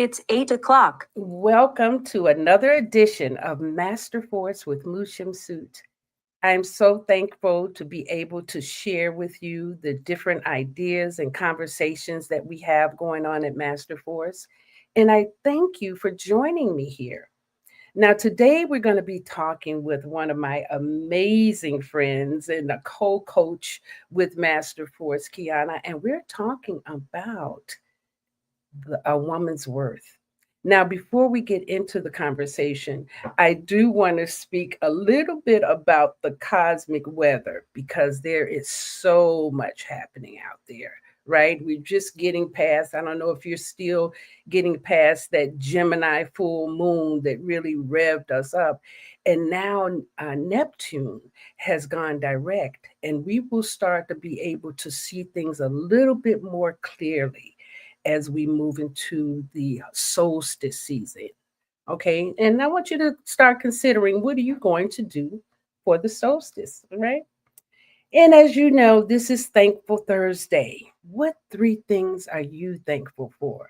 It's 8 o'clock. Welcome to another edition of Master Force with Mushim Suit. I'm so thankful to be able to share with you the different ideas and conversations that we have going on at Master Force. And I thank you for joining me here. Now, today we're going to be talking with one of my amazing friends and a co coach with Master Force, Qiana, and we're talking about a woman's worth. Now, before we get into the conversation, I do want to speak a little bit about the cosmic weather because there is so much happening out there, right? We're just getting past, I don't know if you're still getting past that Gemini full moon that really revved us up. And now Neptune has gone direct, and we will start to be able to see things a little bit more clearly as we move into the solstice season. Okay. And I want you to start considering what are you going to do for the solstice, right? And as you know, this is Thankful Thursday. What three things are you thankful for?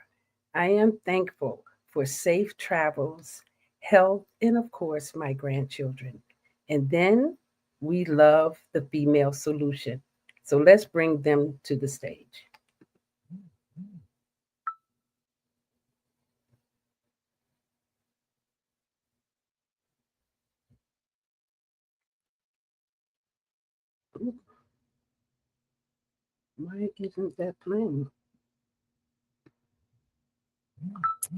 I am thankful for safe travels, health, and of course, my grandchildren. And then we love the female solution. So let's bring them to the stage. Why isn't that playing?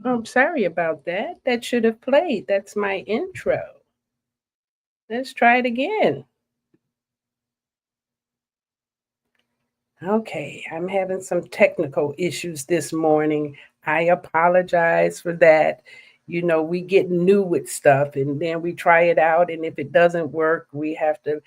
I'm sorry about that. That should have played. That's my intro. Let's try it again. Okay, I'm having some technical issues this morning. I apologize for that. You know, we get new with stuff and then we try it out, and if it doesn't work, we have to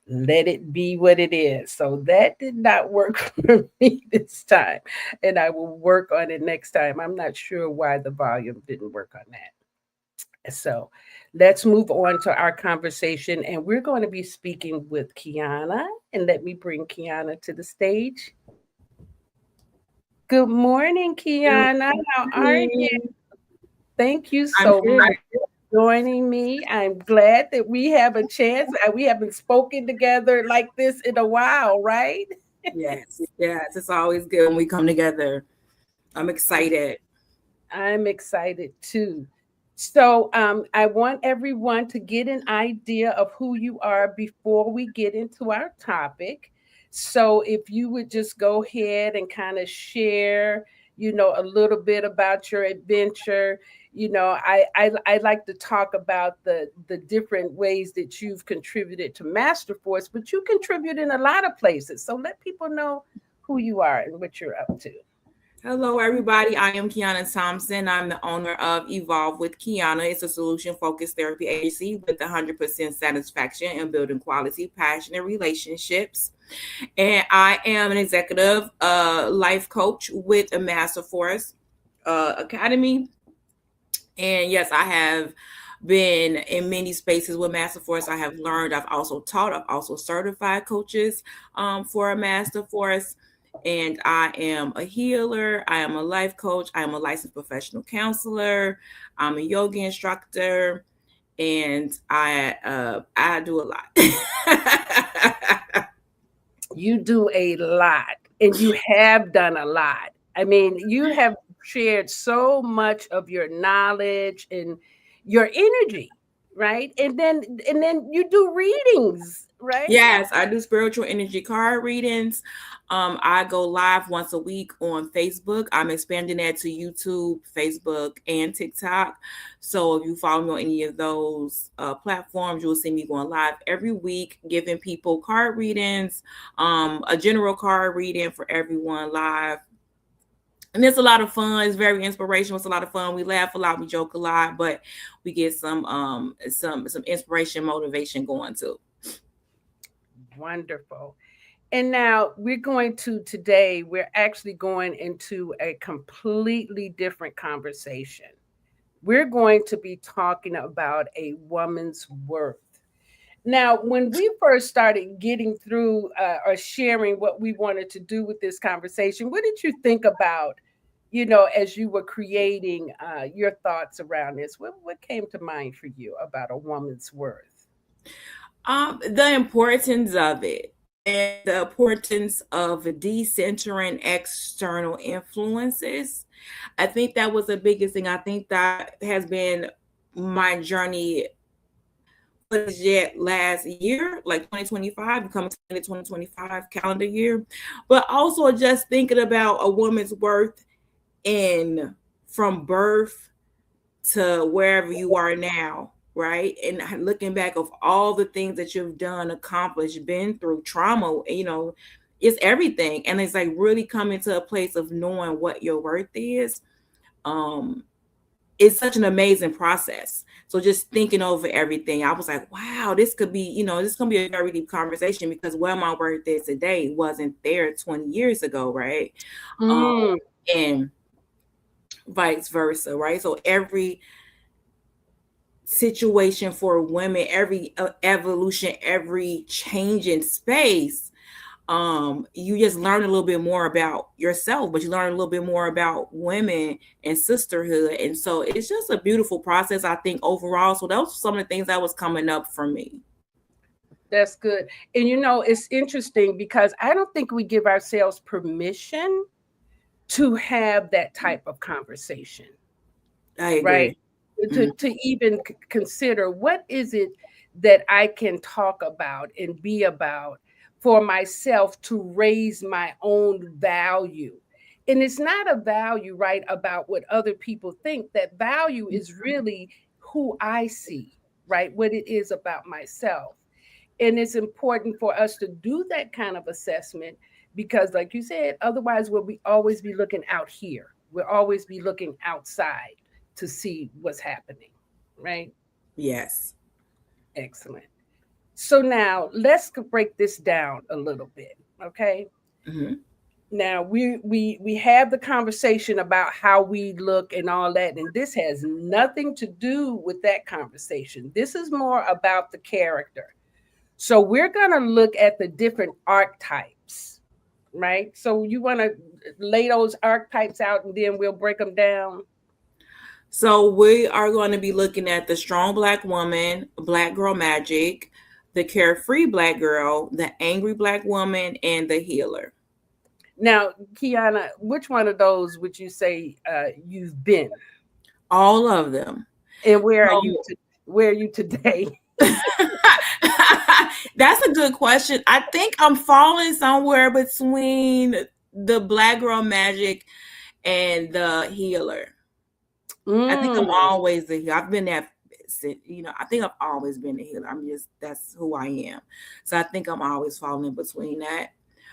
let it be what it is. So that did not work for me this time, and I will work on it next time. I'm not sure why the volume didn't work on that. So let's move on to our conversation, and we're going to be speaking with Qiana. And let me bring Qiana to the stage. Good morning, Good Qiana. How are you? morning. Thank you I'm so good. much for joining me. I'm glad that we have a chance. We haven't spoken together like this in a while, right? Yes, yes. It's always good when we come together. I'm excited. I'm excited too. So, I want everyone to get an idea of who you are before we get into our topic. So, if you would just go ahead and kind of share, a little bit about your adventure. I like to talk about the different ways that you've contributed to Masterforce, but you contribute in a lot of places. So, let people know who you are and what you're up to. Hello, everybody. I am Qiana Thompson. I'm the owner of Evolve with Qiana. It's a solution focused therapy agency with 100% satisfaction in building quality, passionate relationships. And I am an executive life coach with a Master Force Academy. And yes, I have been in many spaces with Master Force. I have learned, I've also taught, I've also certified coaches for a Master Force. And I am a healer, I am a life coach, I am a licensed professional counselor, I'm a yoga instructor, and I do a lot. You do a lot, and you have done a lot. I mean, you have shared so much of your knowledge and your energy, right? And then you do readings, right? Yes, I do spiritual energy card readings. I go live once a week on Facebook. I'm expanding that to YouTube, Facebook, and TikTok. So if you follow me on any of those platforms, you'll see me going live every week, giving people card readings, a general card reading for everyone live. And it's a lot of fun. It's very inspirational. It's a lot of fun. We laugh a lot, we joke a lot, but we get some inspiration, motivation going too. Wonderful. And now we're actually going into a completely different conversation. We're going to be talking about a woman's worth. Now, when we first started getting through or sharing what we wanted to do with this conversation, what did you think about, as you were creating your thoughts around this, what came to mind for you about a woman's worth? The importance of it and the importance of decentering external influences. I think that was the biggest thing. I think that has been my journey. What is yet last year, like 2025, coming to the 2025 calendar year, but also just thinking about a woman's worth in from birth to wherever you are now, right? And looking back of all the things that you've done, accomplished, been through trauma, it's everything. And it's like really coming to a place of knowing what your worth is. Um, it's such an amazing process. So just thinking over everything, I was like, wow, this could be, this can be a very deep conversation because where my worth is today wasn't there 20 years ago, right? Mm, And vice versa, right? So every situation for women, every evolution, every change in space, you just learn a little bit more about yourself, but you learn a little bit more about women and sisterhood. And so it's just a beautiful process, I think, overall. So those were some of the things that was coming up for me. that's good. And it's interesting because I don't think we give ourselves permission to have that type of conversation, I right? agree. To, Mm-hmm. to even consider what is it that I can talk about and be about for myself to raise my own value. And it's not a value, right, about what other people think. That value is really who I see, right? What it is about myself. And it's important for us to do that kind of assessment because, like you said, otherwise we'll always be looking out here. We'll always be looking outside to see what's happening, right? Yes. Excellent. So now let's break this down a little bit, okay? Mm-hmm. Now we have the conversation about how we look and all that, and this has nothing to do with that conversation. This is more about the character. So we're going to look at the different archetypes, right? So you want to lay those archetypes out and then we'll break them down. So we are going to be looking at the strong Black woman, Black girl magic, the carefree Black girl, the angry Black woman, and the healer. Now, Qiana, which one of those would you say you've been? All of them. And where are you? So, Where are you today? that's a good question. I think I'm falling somewhere between the Black girl magic and the healer. I think I'm Mm, always the healer. I've been that, I think I've always been the healer. That's who I am. So I think I'm always falling in between that.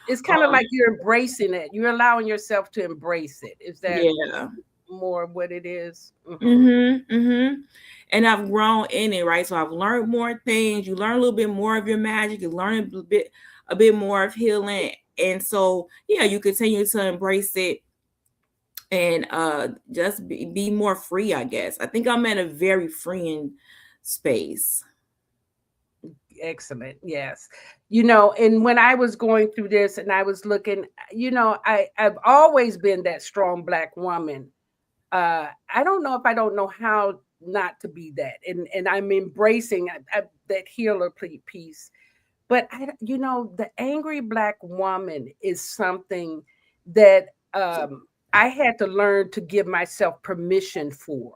it's kind of like you're embracing it. You're allowing yourself to embrace it. Is that Yeah. more what it is? Mm-hmm. Mm-hmm. Mm-hmm. And I've grown in it, right? So I've learned more things. You learn a little bit more of your magic. You learn a bit more of healing. And so, yeah, you continue to embrace it and just be more free, I guess. I think I'm in a very freeing space. Excellent. Yes. And when I was going through this and I was looking, I've always been that strong Black woman. I don't know if I don't know how not to be that. And I'm embracing that healer piece. But the angry Black woman is something that I had to learn to give myself permission for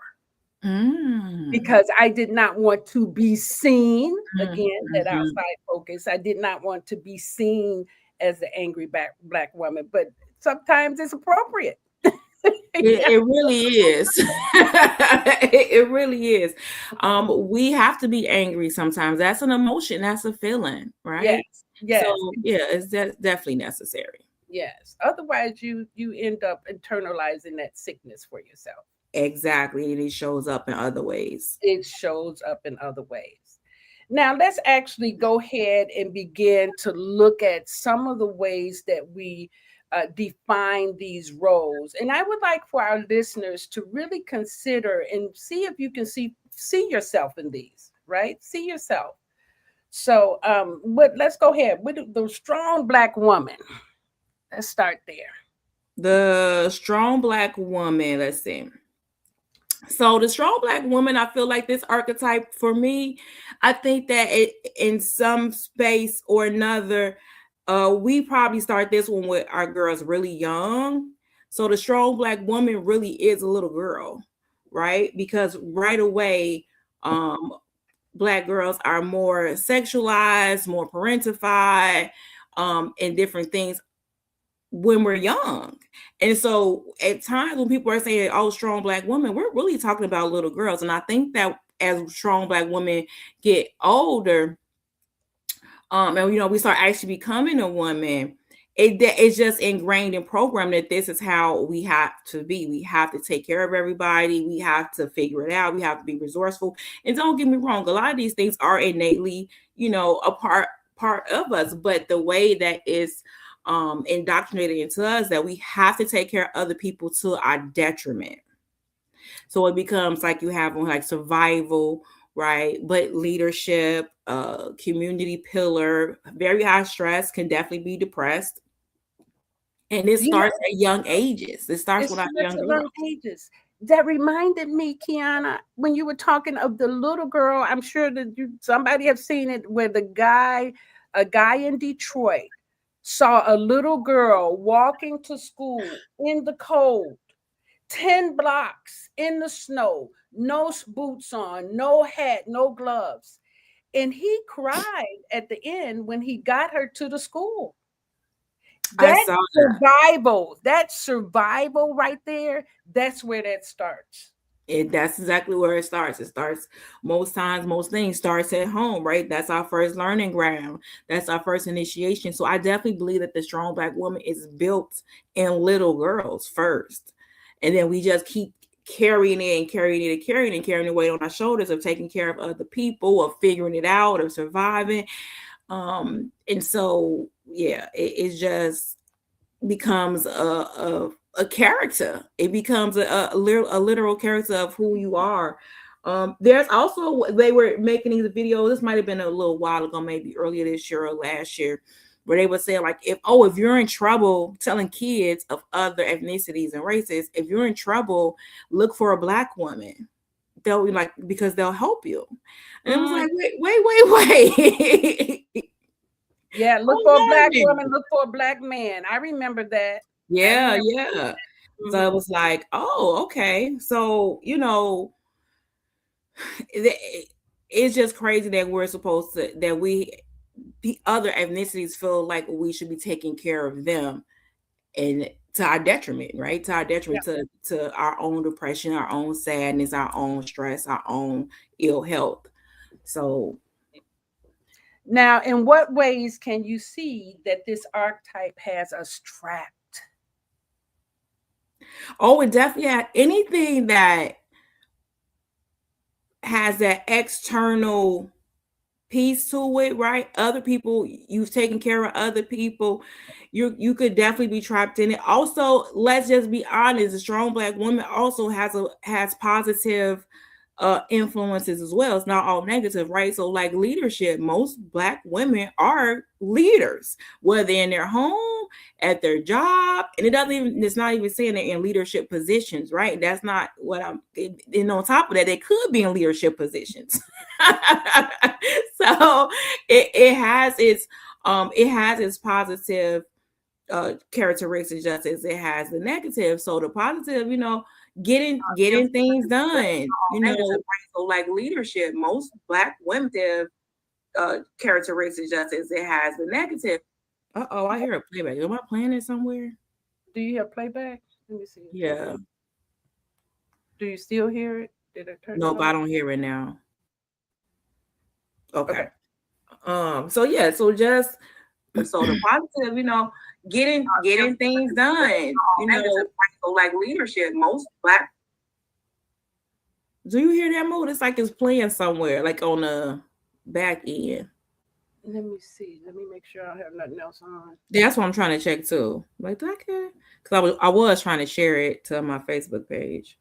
Mm. because I did not want to be seen again, that Mm-hmm. outside focus. I did not want to be seen as the angry Black woman, but sometimes it's appropriate. Yeah. It really is. It really is. We have to be angry sometimes. That's an emotion. That's a feeling, Yes. right? So Yes. yeah, it's definitely necessary. Yes. Otherwise, you end up internalizing that sickness for yourself. Exactly. And it shows up in other ways. It shows up in other ways. Now, let's actually go ahead and begin to look at some of the ways that we define these roles. And I would like for our listeners to really consider and see if you can see yourself in these, right? See yourself. So, let's go ahead with the strong Black woman. Let's start there. The strong Black woman. Let's see. So the strong Black woman, I feel like this archetype for me, I think that it in some space or another, we probably start this one with our girls really young. So the strong Black woman really is a little girl, right? Because right away, um, Black girls are more sexualized, more parentified, and different things when we're young. And so at times when people are saying, oh, strong Black women, we're really talking about little girls. And I think that as strong Black women get older, and we start actually becoming a woman, it's just ingrained and programmed that this is how we have to be. We have to take care of everybody. We have to figure it out. We have to be resourceful. And don't get me wrong, a lot of these things are innately, a part of us, but the way that is indoctrinated into us that we have to take care of other people to our detriment. So it becomes like you have on like survival, right? But leadership, community pillar, very high stress, can definitely be depressed. And it You know, starts at young ages. It starts it with our starts young at girls. young ages. That reminded me, Qiana, when you were talking of the little girl. I'm sure that somebody have seen it where a guy in Detroit, saw a little girl walking to school in the cold, 10 blocks in the snow, no boots on, no hat, no gloves. And he cried at the end when he got her to the school. I That saw that. survival right there, that's where that starts. That's exactly where it starts. It starts most times, most things starts at home, right? That's our first learning ground. That's our first initiation. So I definitely believe that the strong Black woman is built in little girls first. And then we just keep carrying it and carrying it and carrying it and carrying the weight on our shoulders of taking care of other people, of figuring it out, of surviving. And so yeah, it's just becomes a character. It becomes a literal character of who you are. There's also, they were making these videos. This might have been a little while ago, maybe earlier this year or last year, where they would say like, if you're in trouble, telling kids of other ethnicities and races, if you're in trouble, look for a Black woman. They'll be like, because they'll help you. And it was Mm, like, wait. yeah, look Hold for a on a Black minute. woman, look for a Black man. I remember that. I Yeah, remember yeah. that. So it Mhm. was like, oh, okay. So, it's just crazy that we're supposed to, that we, the other ethnicities feel like we should be taking care of them, and to our detriment, right? To our Yeah. detriment, to our own depression, our own sadness, our own stress, our own ill health. So, Now, in what ways can you see that this archetype has us trapped? oh, it definitely had anything that has that external piece to it, right? Other people, you've taken care of other people, you could definitely be trapped in it. Also, let's just be honest, a strong Black woman also has positive influences as well. It's not all negative, right? So like leadership, most Black women are leaders, whether in their home, at their job, and it's not even saying they're in leadership positions, right? That's not what I'm. And on top of that, they could be in leadership positions. So it has its positive characteristics just as it has the negative. So the positive, getting things done, right? So like leadership, most Black women have characteristics just as it has the negative. Uh-oh, I hear a playback. Am I playing it somewhere? Do you have playback? Let me see. Yeah. Do you still hear it? Did I turn it Nope, I on? don't hear it now. Okay. Okay. So yeah, so the positive, getting things done, so like leadership, most Black. Do you hear that mode? It's like it's playing somewhere, like on the back end. Let me see. Let me make sure I don't have nothing else on. That's what I'm trying to check too. Like, do I care? Because I was trying to share it to my Facebook page.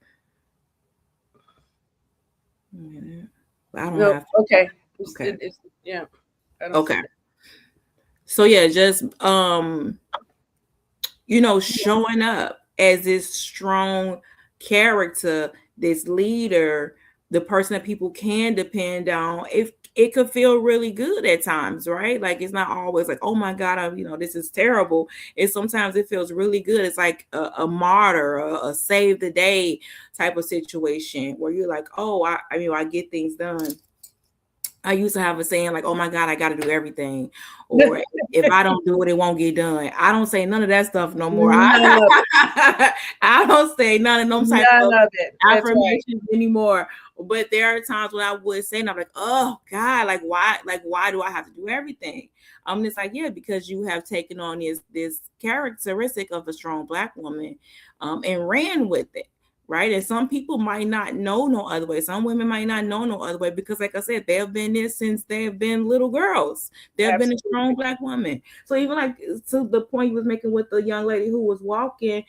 But I don't No, have to. okay. Okay. Yeah, I don't see Okay. that. So yeah, just showing up as this strong character, this leader, the person that people can depend on. If it could feel really good at times, right? Like it's not always like, oh my God, this is terrible. It's sometimes it feels really good. It's like a martyr, a save the day type of situation where you're like, oh, I get things done. I used to have a saying like, "Oh my God, I got to do everything," or "If I don't do it, it won't get done." I don't say none of that stuff no more. None of I don't say none of them type None of of it. That's right. affirmations anymore. But there are times when I would say, and I'm like, "Oh God, why do I have to do everything?" I'm just like, yeah, because you have taken on this characteristic of a strong Black woman, and ran with it. Right. And some people might not know no other way. Some women might not know no other way because, like I said, they have been this since they have been little girls. They have been a strong Black woman. So even like to the point you was making with the young lady who was walking,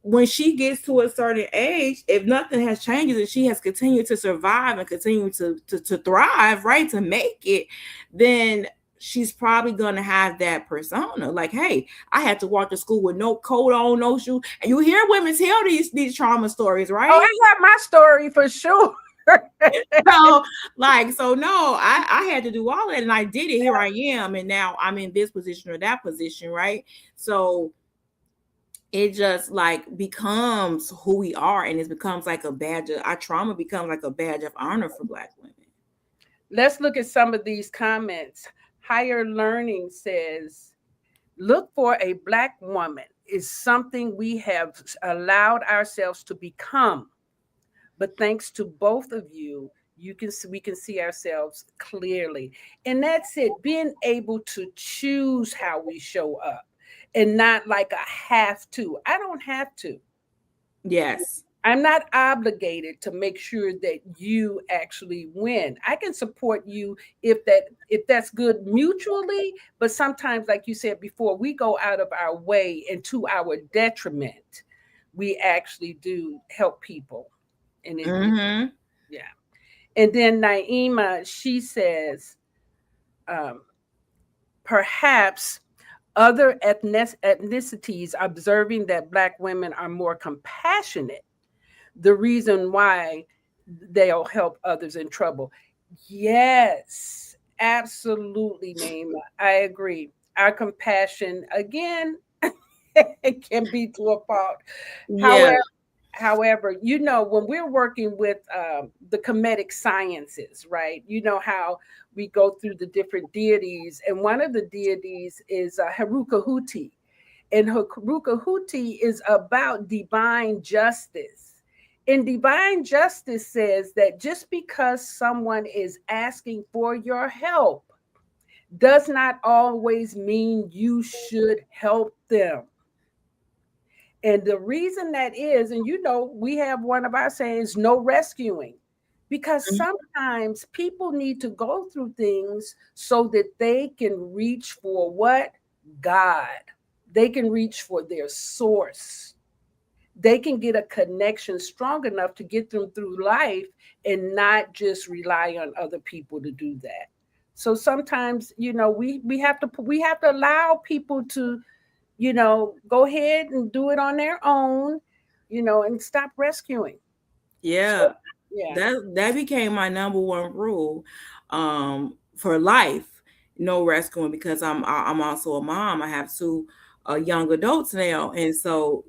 when she gets to a certain age, if nothing has changed and she has continued to survive and continue to thrive, right, to make it, then she's probably going to have that persona like, hey, I had to walk to school with no coat on, no shoes. And you hear women tell these trauma stories, right? Oh, I have my story for sure. So no, I had to do all that and I did it. Here I am. And now I'm in this position or that position, right? So it just like becomes who we are, and it becomes like a badge of our trauma becomes like a badge of honor for Black women. Let's look at some of these comments. Higher Learning says, look for a Black woman is something we have allowed ourselves to become. But thanks to both of you, we can see ourselves clearly. And that's it, being able to choose how we show up and not like a have to. I don't have to. Yes. I'm not obligated to make sure that you actually win. I can support you if that's good mutually, but sometimes, like you said before, we go out of our way and to our detriment. We actually do help people. And yeah. And then Naima, she says, perhaps other ethnicities observing that Black women are more compassionate, the reason why they'll help others in trouble. Yes, absolutely, Naima. I agree. Our compassion, again, it can be to a fault. Yeah. However, when we're working with the Kemetic sciences, right? You know how we go through the different deities, and one of the deities is Heruka Huti. And Heruka Huti is about divine justice. And divine justice says that just because someone is asking for your help does not always mean you should help them. And the reason that is, and we have one of our sayings, no rescuing, because sometimes people need to go through things so that they can reach for what? God. They can reach for their source. They can get a connection strong enough to get them through life and not just rely on other people to do that. So sometimes, we have to allow people to go ahead and do it on their own, and stop rescuing. Yeah. So, yeah. That became my number one rule for life. No rescuing, because I'm also a mom. I have two young adults now, and so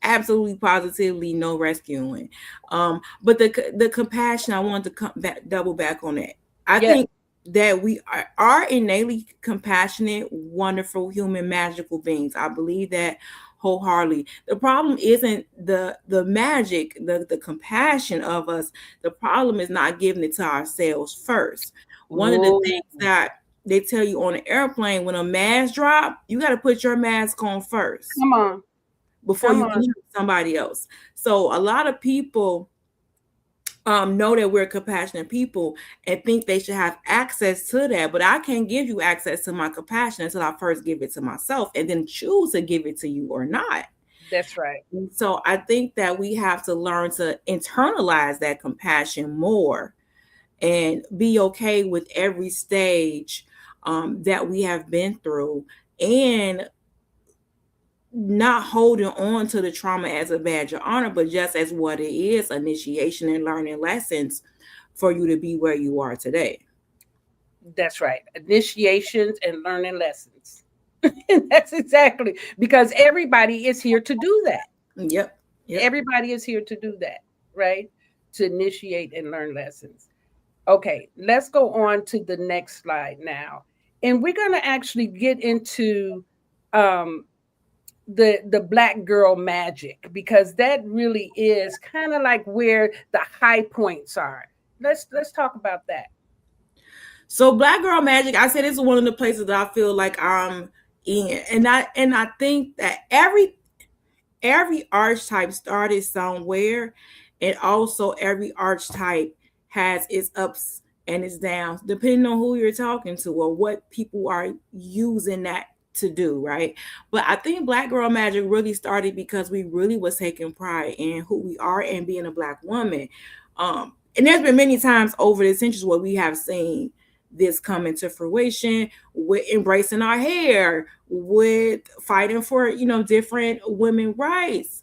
absolutely positively no rescuing. But the compassion, I wanted to come back, double back on that. I think that we are innately compassionate, wonderful, human, magical beings. I believe that wholeheartedly. The problem isn't the magic, the compassion of us. The problem is not giving it to ourselves first. One of the things that they tell you on an airplane, when a mask drop, you got to put your mask on first. Come on. Before you can help somebody else. So a lot of people know that we're compassionate people and think they should have access to that, but I can't give you access to my compassion until I first give it to myself and then choose to give it to you or not. That's right. And so I think that we have to learn to internalize that compassion more and be okay with every stage that we have been through, and not holding on to the trauma as a badge of honor, but just as what it is, initiation and learning lessons for you to be where you are today. That's right. Initiations and learning lessons. And that's exactly because everybody is here to do that. Yep. Yep. Everybody is here to do that, right? To initiate and learn lessons. Okay, let's go on to the next slide now. And we're going to actually get into um, the black girl magic because that really is kind of like where the high points are. Let's talk about that. So Black Girl Magic, I said it's one of the places that I feel like I'm in. And I think that every archetype started somewhere, and also every archetype has its ups and its downs depending on who you're talking to or what people are using that to do, right? But I think Black Girl Magic really started because we really was taking pride in who we are and being a Black woman. And there's been many times over the centuries where we have seen this come into fruition with embracing our hair, with fighting for, different women rights,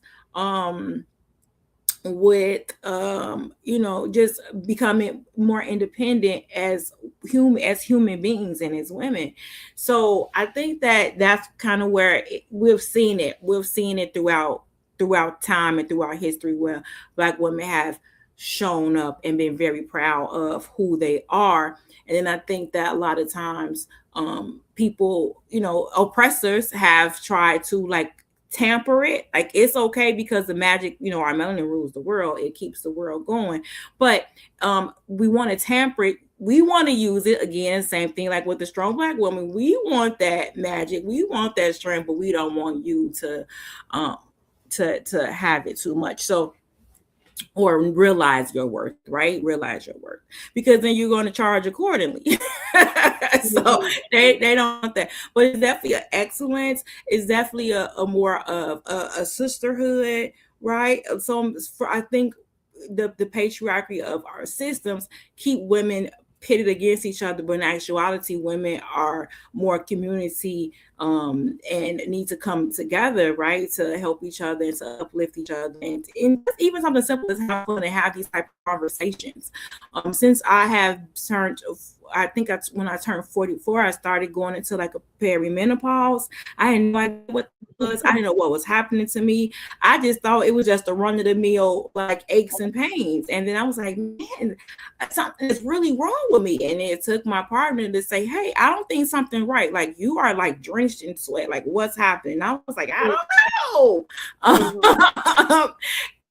with just becoming more independent as human beings and as women. So I think that that's kind of where we've seen it throughout time and throughout history, where Black women have shown up and been very proud of who they are. And then I think that a lot of times people, oppressors have tried to like tamper it. Like it's okay because the magic, our melanin rules the world. It keeps the world going. But we want to tamper it. We want to use it again, same thing like with the strong Black woman. We want that magic. We want that strength, but we don't want you to have it too much. So, or realize your worth, right? Realize your worth, because then you're going to charge accordingly. So they don't want that, but it's definitely an excellence. It's definitely a more of a sisterhood, right? So I think the patriarchy of our systems keep women pitted against each other, but in actuality women are more community and need to come together, right, to help each other and to uplift each other, and even something simple as have fun and have these type of conversations. Since I have turned, I think when I turned 44, I started going into like a perimenopause. I had no idea what it was. I didn't know what was happening to me. I just thought it was just a run of the mill like aches and pains. And then I was like, man, something is really wrong with me. And it took my partner to say, hey, I don't think something right. Like you are like drenched in sweat. Like what's happening? I was like, I don't know.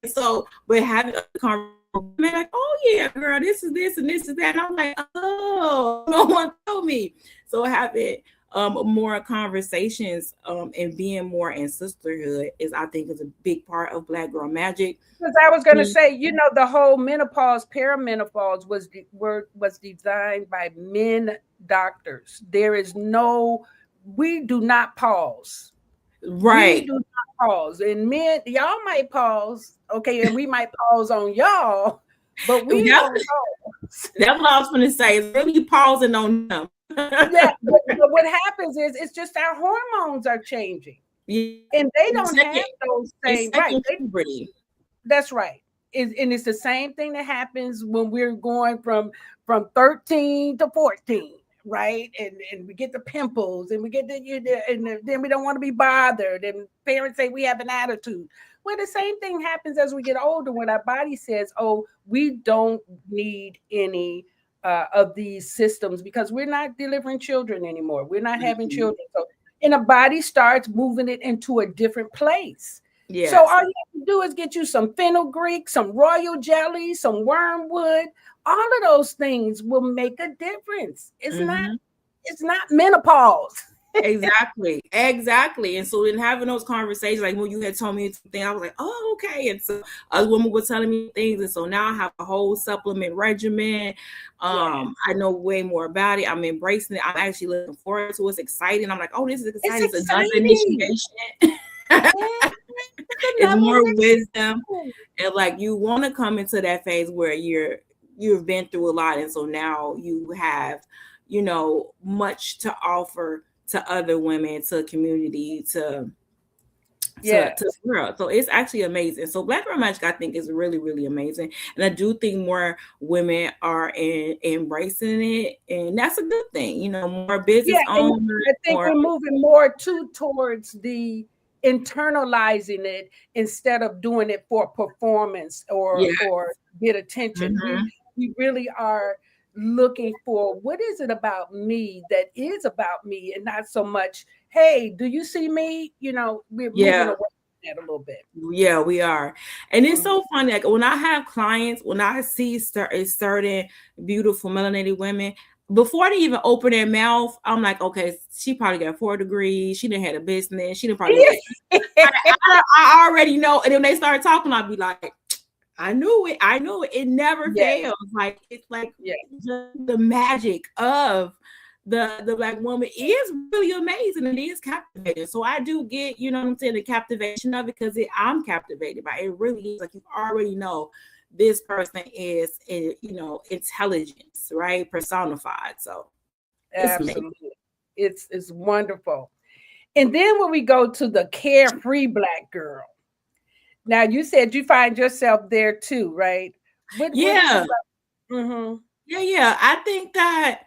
So, but having a conversation, like, oh yeah, girl, this is this and this is that. And I'm like, oh, no one told me. So having more conversations and being more in sisterhood is, I think, is a big part of Black Girl Magic. Because I was going to say, the whole menopause, perimenopause was designed by men doctors. We do not pause. Right. We do not pause. And men, y'all might pause, okay, and we might pause on y'all, but we don't pause. That's what I was going to say. It's really pausing on them. Yeah, but what happens is it's just our hormones are changing. Yeah. And they don't have those same right. That's right. And it's the same thing that happens when we're going from 13 to 14. Right, and we get the pimples, and we get and then we don't want to be bothered, and parents say we have an attitude. Well, the same thing happens as we get older when our body says, "Oh, we don't need any of these systems because we're not delivering children anymore. We're not having children." So, and the body starts moving it into a different place. Yes. So all you have to do is get you some fenugreek, some royal jelly, some wormwood. All of those things will make a difference. It's not menopause. Exactly. And so in having those conversations, like when you had told me something, I was like, oh, okay. And so other women were telling me things. And so now I have a whole supplement regimen. I know way more about it. I'm embracing it. I'm actually looking forward to it. It's exciting. I'm like, oh, this is exciting. It's another initiation. It's more wisdom. And like you want to come into that phase where you've been through a lot, and so now you have much to offer to other women, to community, to to girl. So it's actually amazing. So Black Girl Magic, I think, is really, really amazing. And I do think more women are embracing it. And that's a good thing. You know, more business owners. I think we're moving more towards the internalizing it instead of doing it for performance or get attention. We really are looking for what is it about me that is about me, and not so much, hey, do you see me? You know, we're moving away from that a little bit. Yeah, we are. And it's so funny. Like when I have clients, when I see certain beautiful melanated women, before they even open their mouth, I'm like, okay, she probably got 4 degrees. She done had a business. She done probably. I already know. And then when they start talking, I'll be like, I knew it. I knew it. It never fails. Like it's like the magic of the Black woman is really amazing and it is captivating. So I do get, you know what I'm saying, the captivation of it, because I'm captivated by it. It really is like you already know this person is, you know, intelligence, right? Personified. So absolutely, it's wonderful. And then when we go to the carefree Black girl, now you said you find yourself there too, right? Yeah. I think that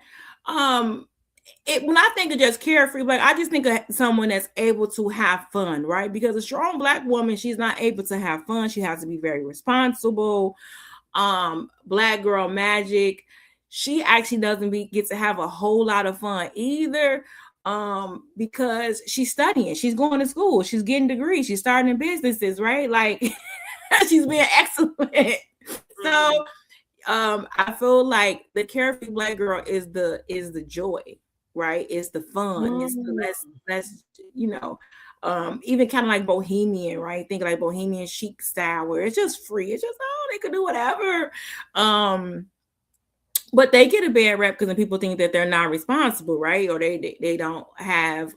when I think of just carefree Black, I just think of someone that's able to have fun, right? Because a strong Black woman, she's not able to have fun. She has to be very responsible. Black Girl Magic, she actually doesn't get to have a whole lot of fun either. Because she's studying, she's going to school, she's getting degrees, she's starting in businesses, right? Like she's being excellent. So I feel like the carefree Black girl is the joy, right? It's the fun. It's the less, you know, even kind of like bohemian, right? Think like bohemian chic style where it's just free. It's just, they could do whatever. But they get a bad rep because people think that they're not responsible, right? Or they don't have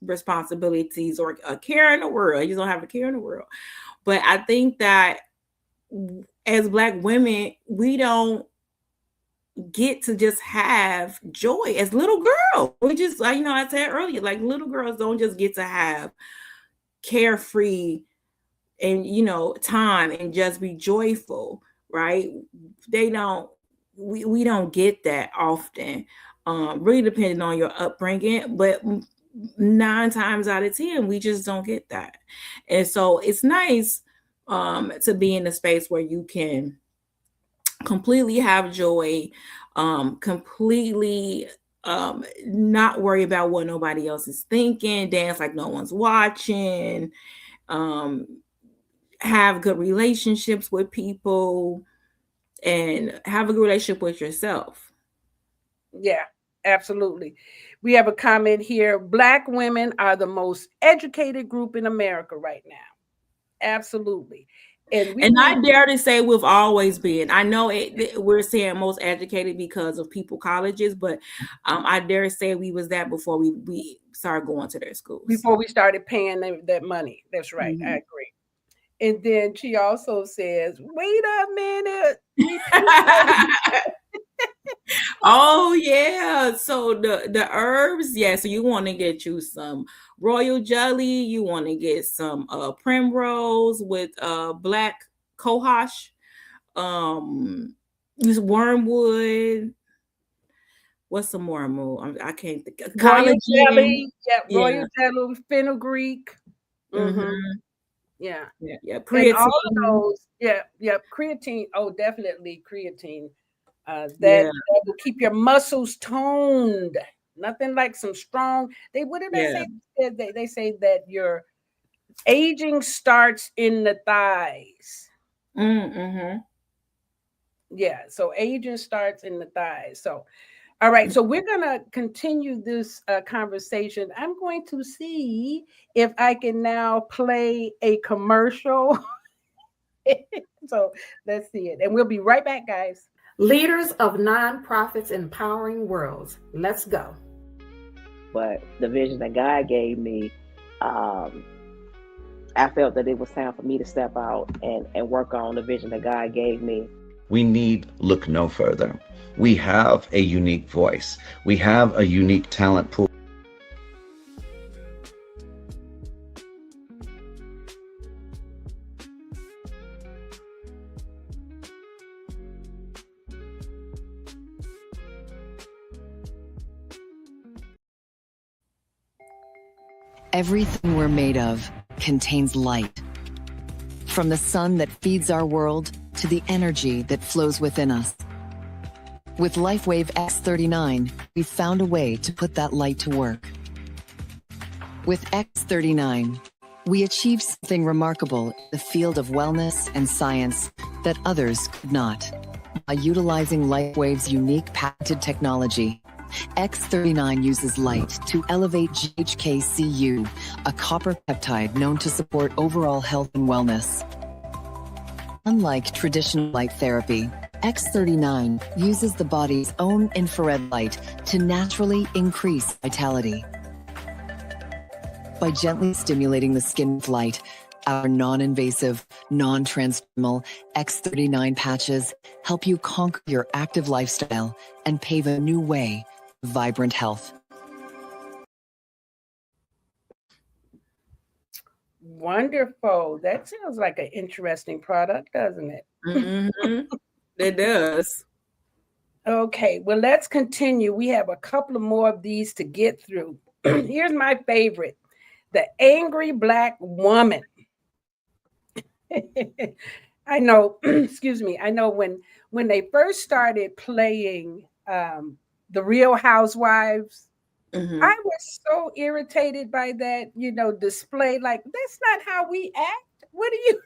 responsibilities or a care in the world. You just don't have a care in the world. But I think that as Black women, we don't get to just have joy as little girls. We just, like, you know, I said earlier, like little girls don't just get to have carefree and, you know, time and just be joyful, right? They don't. We don't get that often, really depending on your upbringing, but 9 times out of 10, we just don't get that. And so it's nice to be in a space where you can completely have joy, completely not worry about what nobody else is thinking, dance like no one's watching, have good relationships with people, and have a good relationship with yourself. Yeah, absolutely. We have a comment here. Black women are the most educated group in America right now. Absolutely. And I dare to say we've always been. I know we're saying most educated because of people colleges, but I dare say we was that before we started going to their schools. Before we started paying that money. That's right. I agree. And then she also says, wait a minute. Oh yeah. So the herbs, yeah. So you want to get you some royal jelly, you want to get some primrose with black cohosh, use wormwood. What's some more? I can't think. Royal jelly, royal jelly, fenugreek. Yeah. Creatine. And all of those, creatine. Oh, definitely creatine. That will keep your muscles toned. Nothing like some strong. What did they say? They say that your aging starts in the thighs. Yeah, so aging starts in the thighs. So, all right, so we're gonna continue this conversation. I'm going to see if I can now play a commercial. So let's see it, and we'll be right back, guys. Leaders of nonprofits empowering worlds. Let's go. But the vision that God gave me, I felt that it was time for me to step out and work on the vision that God gave me. We need look no further. We have a unique voice. We have a unique talent pool. Everything we're made of contains light. From the sun that feeds our world to the energy that flows within us. With LifeWave X39, we've found a way to put that light to work. With X39, we achieve something remarkable in the field of wellness and science that others could not. By utilizing LifeWave's unique patented technology, X39 uses light to elevate GHK-Cu, a copper peptide known to support overall health and wellness. Unlike traditional light therapy, X39 uses the body's own infrared light to naturally increase vitality. By gently stimulating the skin with light, our non-invasive, non-transdermal X39 patches help you conquer your active lifestyle and pave a new way to vibrant health. Wonderful. That sounds like an interesting product, doesn't it? Mm-hmm. It does. Okay, well, let's continue. We have a couple of more of these to get through. Here's my favorite, the angry Black woman. I know, excuse me, I know when they first started playing The Real Housewives, Mm-hmm. I was so irritated by that, display. Like, that's not how we act. What do you?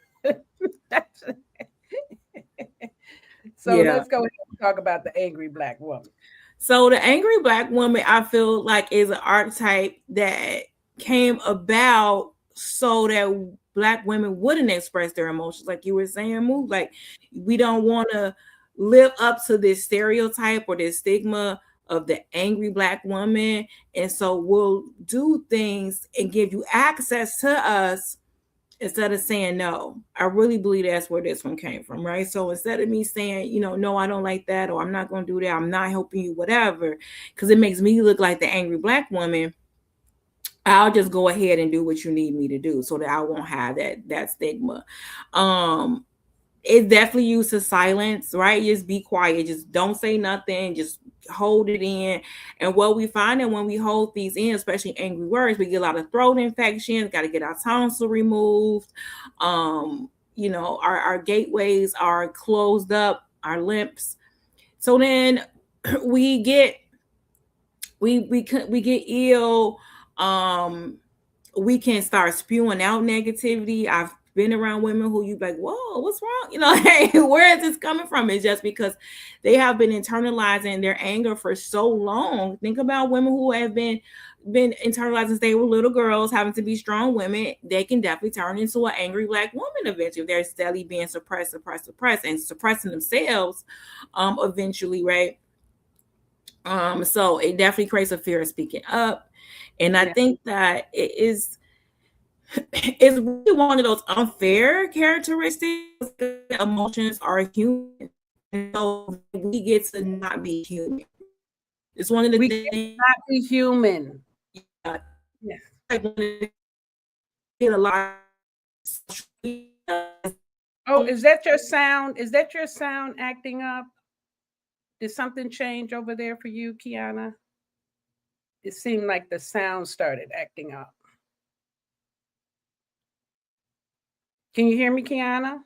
So Yeah. let's go ahead and talk about the angry Black woman. So the angry Black woman, I feel like, is an archetype that came about so that Black women wouldn't express their emotions, like you were saying, Moo. Like, we don't want to live up to this stereotype or this stigma of the angry Black woman, and so we'll do things and give you access to us instead of saying no. I really believe that's where this one came from, right? So instead of me saying, no, I don't like that, or I'm not going to do that, I'm not helping you, whatever, because it makes me look like the angry Black woman, I'll just go ahead and do what you need me to do so that I won't have that stigma. It's definitely used to silence, right? Just be quiet. Just don't say nothing. Just hold it in. And what we find that when we hold these in, especially angry words, we get a lot of throat infections, got to get our tonsil removed. Our gateways are closed up, our lips. So then we get ill. We can start spewing out negativity. I've been around women who you like, whoa, what's wrong? Hey, where is this coming from? It's just because they have been internalizing their anger for so long. Think about women who have been internalized since they were little girls, having to be strong women. They can definitely turn into an angry Black woman eventually if they're steadily being suppressed, and suppressing themselves eventually, right? So it definitely creates a fear of speaking up. And I think that it's really one of those unfair characteristics. Emotions are human, and so we get to not be human. It's one of the things. Not be human. Yeah. Yes. Get a lot. Oh, is that your sound? Is that your sound acting up? Did something change over there for you, Qiana? It seemed like the sound started acting up. Can you hear me, Qiana?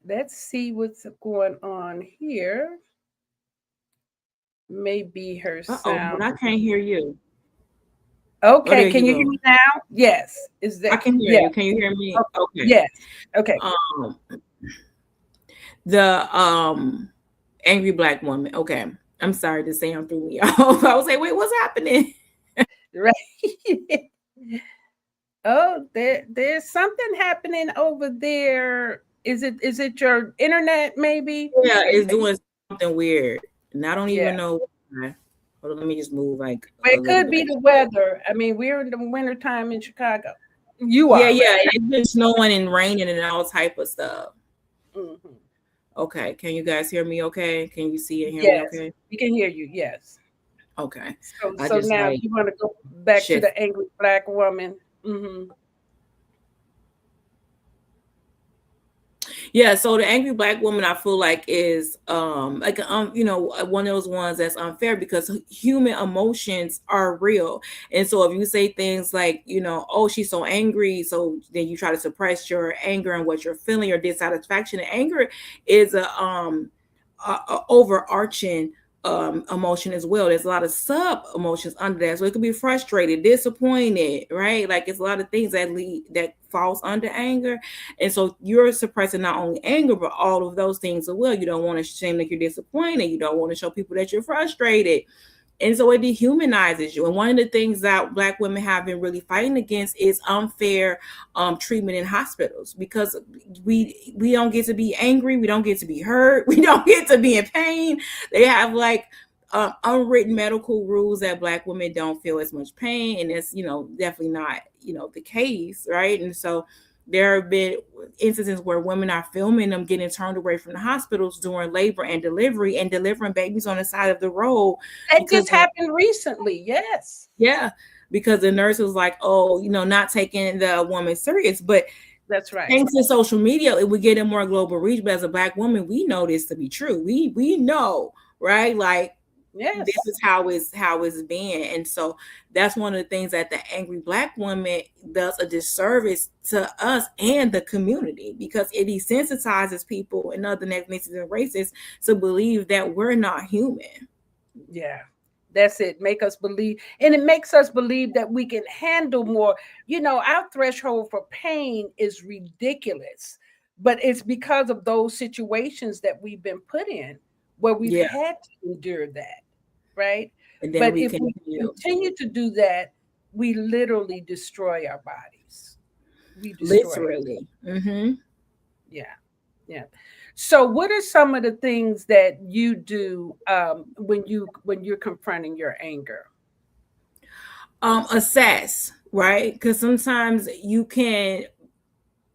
Let's see what's going on here. Maybe her sound. But I can't hear you. Okay, can you hear me now? Yes. Is that? I can hear you. Can you hear me? Okay. Yes. Okay. The angry Black woman. Okay. I'm sorry, the sound threw me off. I was like, wait, what's happening? Right. Oh, there's something happening over there. Is it your internet maybe? Yeah, it's doing something weird. And I don't even know why. Hold on, let me just move like. It could be the weather. I mean, we're in the wintertime in Chicago. You are. Yeah, right? It's been snowing and raining and all type of stuff. Mm-hmm. Okay, can you guys hear me okay? Can you see and hear me okay? We can hear you, yes. Okay. So now you want to go back to the angry Black woman. Mm-hmm. Yeah, so the angry black woman, I feel like, is like one of those ones that's unfair, because human emotions are real. And so if you say things like, oh, she's so angry, so then you try to suppress your anger and what you're feeling, your dissatisfaction. And anger is a overarching emotion as well. There's a lot of sub emotions under that, so it could be frustrated, disappointed, right? Like, it's a lot of things that falls under anger. And so you're suppressing not only anger but all of those things as well. You don't want to seem like you're disappointed, you don't want to show people that you're frustrated, and so it dehumanizes you. And one of the things that Black women have been really fighting against is unfair treatment in hospitals, because we don't get to be angry, we don't get to be hurt, we don't get to be in pain. They have like unwritten medical rules that Black women don't feel as much pain, and it's definitely not the case, right? And so there have been instances where women are filming them getting turned away from the hospitals during labor and delivery, and delivering babies on the side of the road. That just happened recently. Yes. Yeah, because the nurse was like, oh, not taking the woman serious. But that's right. Thanks to social media, it would get a more global reach. But as a Black woman, we know this to be true. We know, right? Like, yes, this is how it's been. And so that's one of the things that the angry Black woman does a disservice to us and the community, because it desensitizes people and other ethnicities and races to believe that we're not human. Yeah, that's it. Make us believe, and it makes us believe that we can handle more. Our threshold for pain is ridiculous, but it's because of those situations that we've been put in where we've had to endure that. Right. But if we continue to do that, we literally destroy our bodies. We destroy Mm-hmm. Yeah. Yeah. So what are some of the things that you do when you're confronting your anger? Assess, right? Because sometimes you can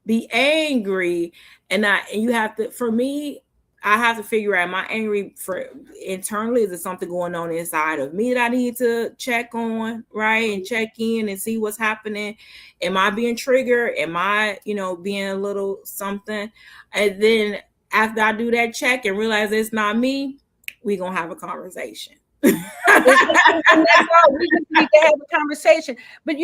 be angry and you have to, for me, I have to figure out, am I angry for internally? Is there something going on inside of me that I need to check on, right? And check in and see what's happening. Am I being triggered? Am I, being a little something? And then after I do that check and realize it's not me, we're going to have a conversation. And that's all. We just need to have a conversation. But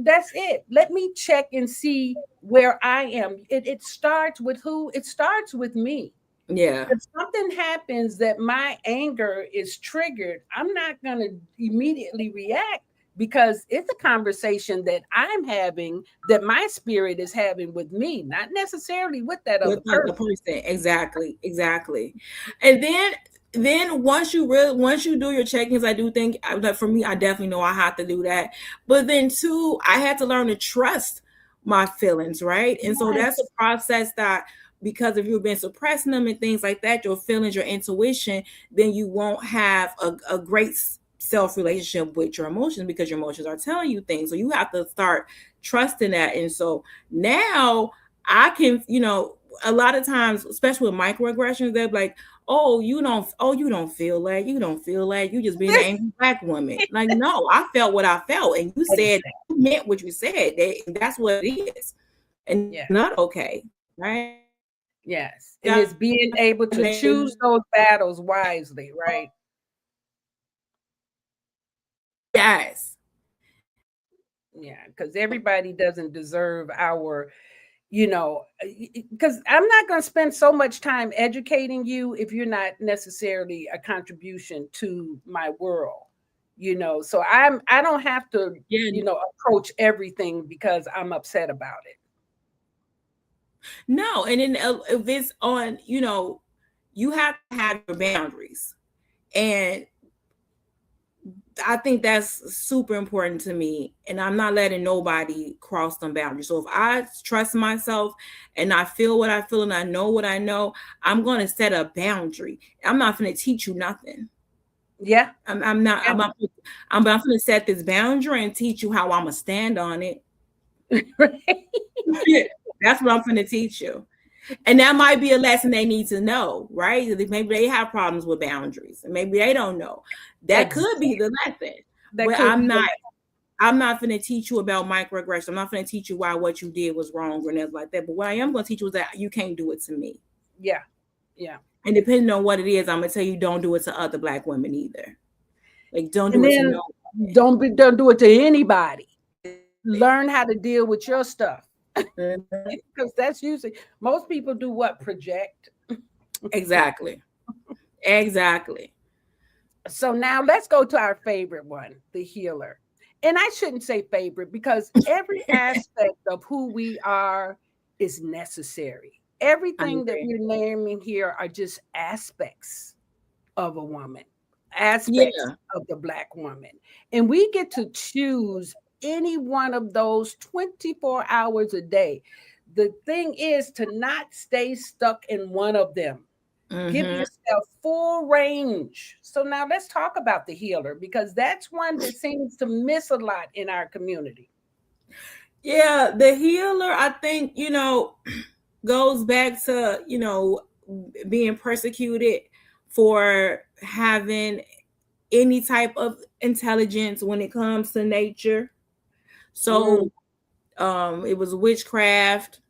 that's it. Let me check and see where I am. It starts with who? It starts with me. Yeah. If something happens that my anger is triggered, I'm not going to immediately react, because it's a conversation that I'm having, that my spirit is having with me, not necessarily with that other person. Exactly. And then once you do your check-ins, I do think that for me, I definitely know I have to do that. But then too, I had to learn to trust my feelings, right? And so that's a process that, because if you've been suppressing them and things like that, your feelings, your intuition, then you won't have a great self-relationship with your emotions, because your emotions are telling you things. So you have to start trusting that. And so now I can, a lot of times, especially with microaggressions, they're like, you don't feel like, you just being an angry Black woman. Like, no, I felt what I felt, and you said, you meant what you said. That's what it is. And it's not okay, right? Yes. And it's being able to choose those battles wisely, right? Yes. Yeah, because everybody doesn't deserve our, because I'm not going to spend so much time educating you if you're not necessarily a contribution to my world, so I don't have to, approach everything because I'm upset about it. No, and then if it's on, you have to have your boundaries. And I think that's super important to me. And I'm not letting nobody cross them boundaries. So if I trust myself and I feel what I feel and I know what I know, I'm going to set a boundary. I'm not going to teach you nothing. Yeah. I'm going to set this boundary and teach you how I'm going to stand on it. That's what I'm going to teach you. And that might be a lesson they need to know, right? Maybe they have problems with boundaries and maybe they don't know. That could be the lesson. But I'm not, I'm not going to teach you about microaggression. I'm not going to teach you why what you did was wrong or nothing like that. But what I am going to teach you is that you can't do it to me. Yeah. And depending on what it is, I'm going to tell you, don't do it to other Black women either. Like, don't And do it to then no. don't do it to anybody. Learn how to deal with your stuff. Because that's usually, most people do what? Project. Exactly. So now let's go to our favorite one, the healer. And I shouldn't say favorite because every aspect of who we are is necessary. Everything that we're naming here are just aspects of a woman, aspects of the Black woman. And we get to choose any one of those 24 hours a day. The thing is to not stay stuck in one of them. Give yourself full range. So now let's talk about the healer, because that's one that seems to miss a lot in our community. Yeah, the healer, I think, goes back to, being persecuted for having any type of intelligence when it comes to nature. So it was witchcraft.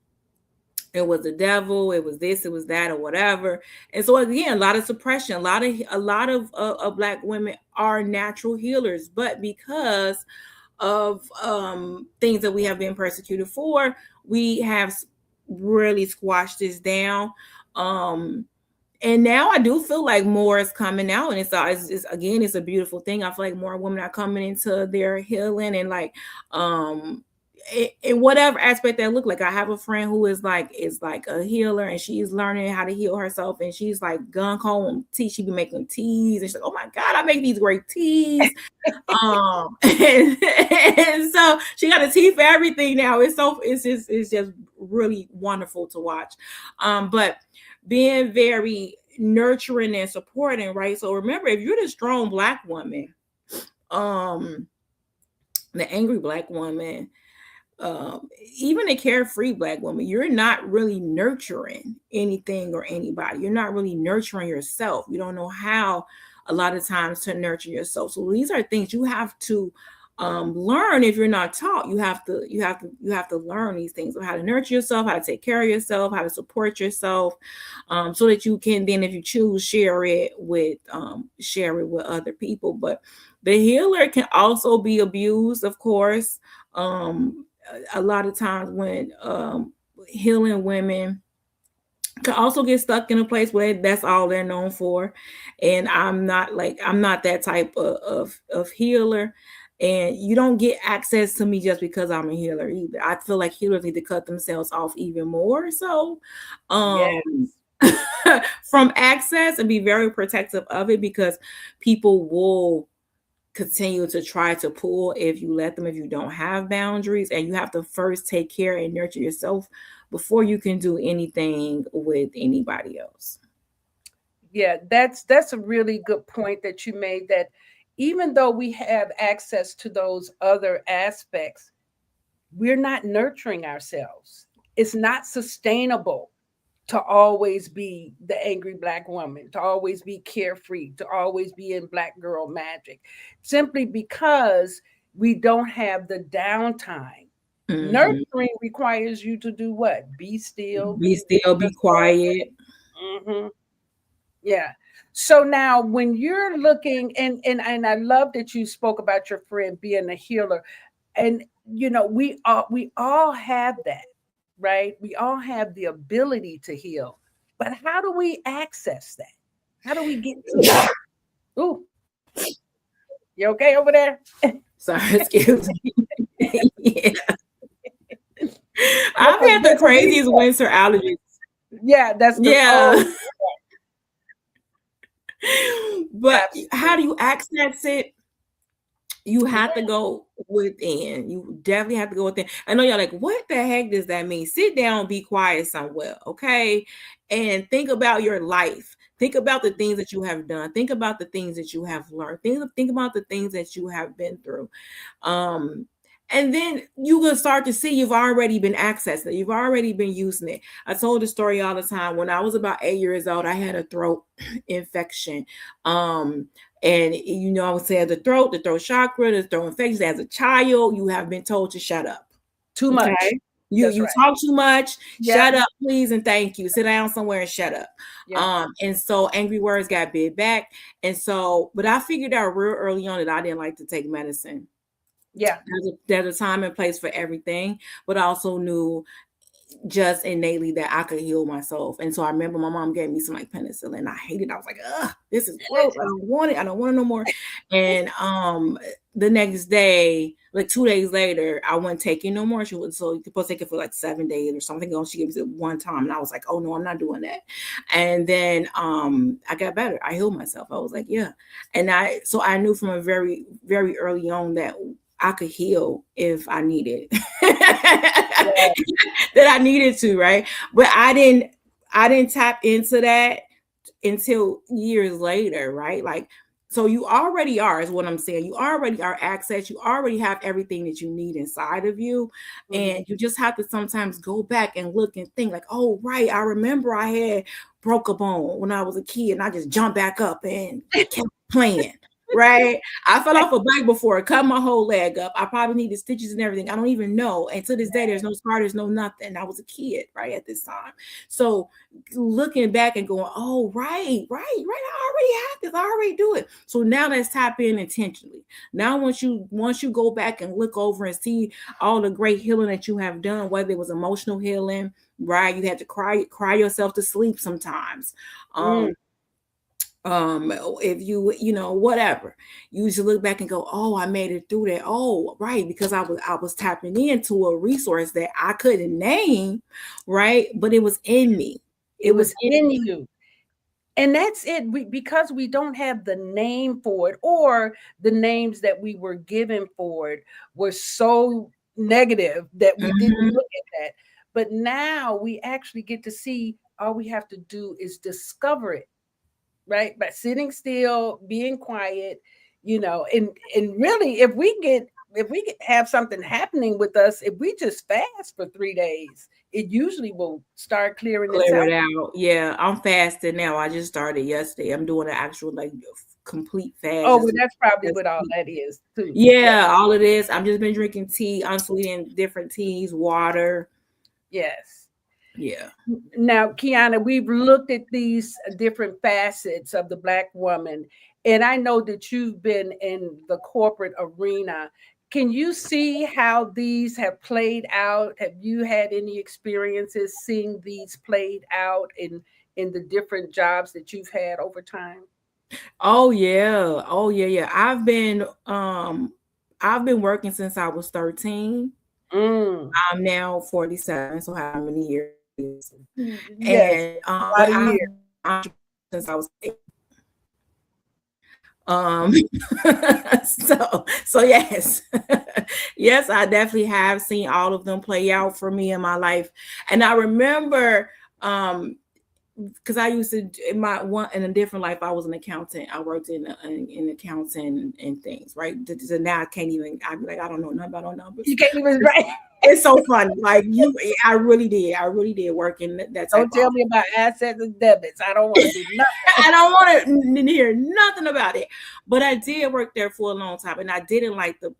It was the devil. It was this. It was that, or whatever. And so again, a lot of suppression. A lot of Black women are natural healers, but because of things that we have been persecuted for, we have really squashed this down. And now I do feel like more is coming out, and it's a beautiful thing. I feel like more women are coming into their healing and like in whatever aspect that look like. I have a friend who is like a healer, and she's learning how to heal herself, and she's like gun home tea. She be making teas, and she's like, "Oh my God, I make these great teas." And so she got a tea for everything now. It's just really wonderful to watch. But being very nurturing and supporting, right? So remember, if you're the strong Black woman, the angry Black woman, even a carefree Black woman, you're not really nurturing anything or anybody. You're not really nurturing yourself. You don't know how a lot of times to nurture yourself. So these are things you have to learn. If you're not taught, you have to learn these things of how to nurture yourself, how to take care of yourself, how to support yourself, so that you can then, if you choose, share it with other people. But the healer can also be abused, of course. A lot of times when healing women can also get stuck in a place where that's all they're known for. And I'm not that type of healer. And you don't get access to me just because I'm a healer either. I feel like healers need to cut themselves off even more so from access, and be very protective of it, because people will continue to try to pull if you let them, if you don't have boundaries. And you have to first take care and nurture yourself before you can do anything with anybody else. Yeah, that's a really good point that you made, that even though we have access to those other aspects, we're not nurturing ourselves. It's not sustainable to always be the angry Black woman, to always be carefree, to always be in Black girl magic, simply because we don't have the downtime. Nurturing requires you to do what? Be still. Be quiet. Yeah. So now when you're looking, and I love that you spoke about your friend being a healer, and we all have that, right? We all have the ability to heal, but how do we access that? How do we get to that? Ooh, you okay over there? Sorry, excuse me. Yeah. I've had the craziest winter allergies. Yeah, that's But how do you access it? You have to go within. You definitely have to go within. I know y'all like, what the heck does that mean? Sit down, be quiet somewhere, okay? And think about your life. Think about the things that you have done. Think about the things that you have learned. Think about the things that you have been through. And then you will start to see you've already been accessing it. You've already been using it. I told the story all the time. When I was about 8 years old, I had a throat infection. And I would say the throat chakra, the throat infections. As a child, you have been told to shut up. Too much. You right. talk too much. Yep. Shut up, please, and thank you. Sit down somewhere and shut up. Yep. And so angry words got bid back. And so, but I figured out real early on that I didn't like to take medicine. Yeah. There's a time and place for everything, but I also knew just innately that I could heal myself. And so I remember my mom gave me some like penicillin. I hated it. I was like, ugh, this is gross. I don't want it. I don't want it no more. And the next day, like 2 days later, I wasn't taking no more. So you're supposed to take it for like 7 days or something else. She gave me it one time. And I was like, oh no, I'm not doing that. And then I got better. I healed myself. I was like, yeah. And so I knew from a very, very early on that I could heal if I needed that I needed to, right? But I didn't tap into that until years later, right? Like, so you already are, is what I'm saying. You already are access. You already have everything that you need inside of you. Mm-hmm. And you just have to sometimes go back and look and think like, oh, right. I remember I had broke a bone when I was a kid and I just jumped back up and kept playing. Right. I fell off a bike before, cut my whole leg up. I probably needed stitches and everything. I don't even know. And to this day, there's no scar, there's no nothing. I was a kid, right, at this time. So looking back and going, oh, right. I already have this. I already do it. So now let's tap in intentionally. Now, once you go back and look over and see all the great healing that you have done, whether it was emotional healing, right? You had to cry yourself to sleep sometimes. If you whatever, you should look back and go, oh, I made it through that. Oh, right. Because I was tapping into a resource that I couldn't name, right? But it was in me. It was in you. And that's it. Because we don't have the name for it, or the names that we were given for it were so negative that we didn't look at that. But now we actually get to see, all we have to do is discover it. Right, by sitting still, being quiet, and really, if we have something happening with us, if we just fast for 3 days, it usually will start clearing it out. Yeah, I'm fasting now. I just started yesterday. I'm doing an actual complete fast. Oh, well, that's probably what all that is too. Yeah, all it is. I've just been drinking tea, unsweetened, different teas, water. Yes. Yeah. Now, Qiana, we've looked at these different facets of the Black woman, and I know that you've been in the corporate arena. Can you see how these have played out? Have you had any experiences seeing these played out in the different jobs that you've had over time? Oh yeah. I've been working since I was 13. I'm now 47, so how many years? Yes, and since I was 8. So yes. Yes, I definitely have seen all of them play out for me in my life. And I remember because I used to in a different life, I was an accountant. I worked in accounting and things, right? So now I can't even. I'm like, I don't know nothing about no numbers. You can't even write. It's so funny. Like I really did work in that. Don't tell me about assets and debits. I don't want to do nothing. I don't want to hear nothing about it. But I did work there for a long time, and I didn't like the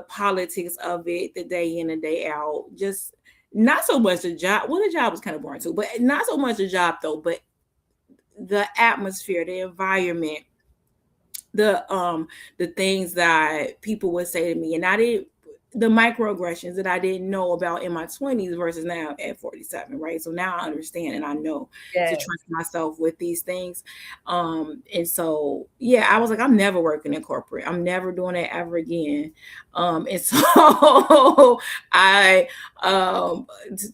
politics of it, the day in and day out. Just not so much the job. Well, the job was kind of boring too, but not so much the job though. But the atmosphere, the environment, the things that people would say to me, and I did. The microaggressions that I didn't know about in my 20s versus now at 47, right? So now I understand and I know to trust myself with these things. And so, yeah, I was like, I'm never working in corporate. I'm never doing that ever again. And so I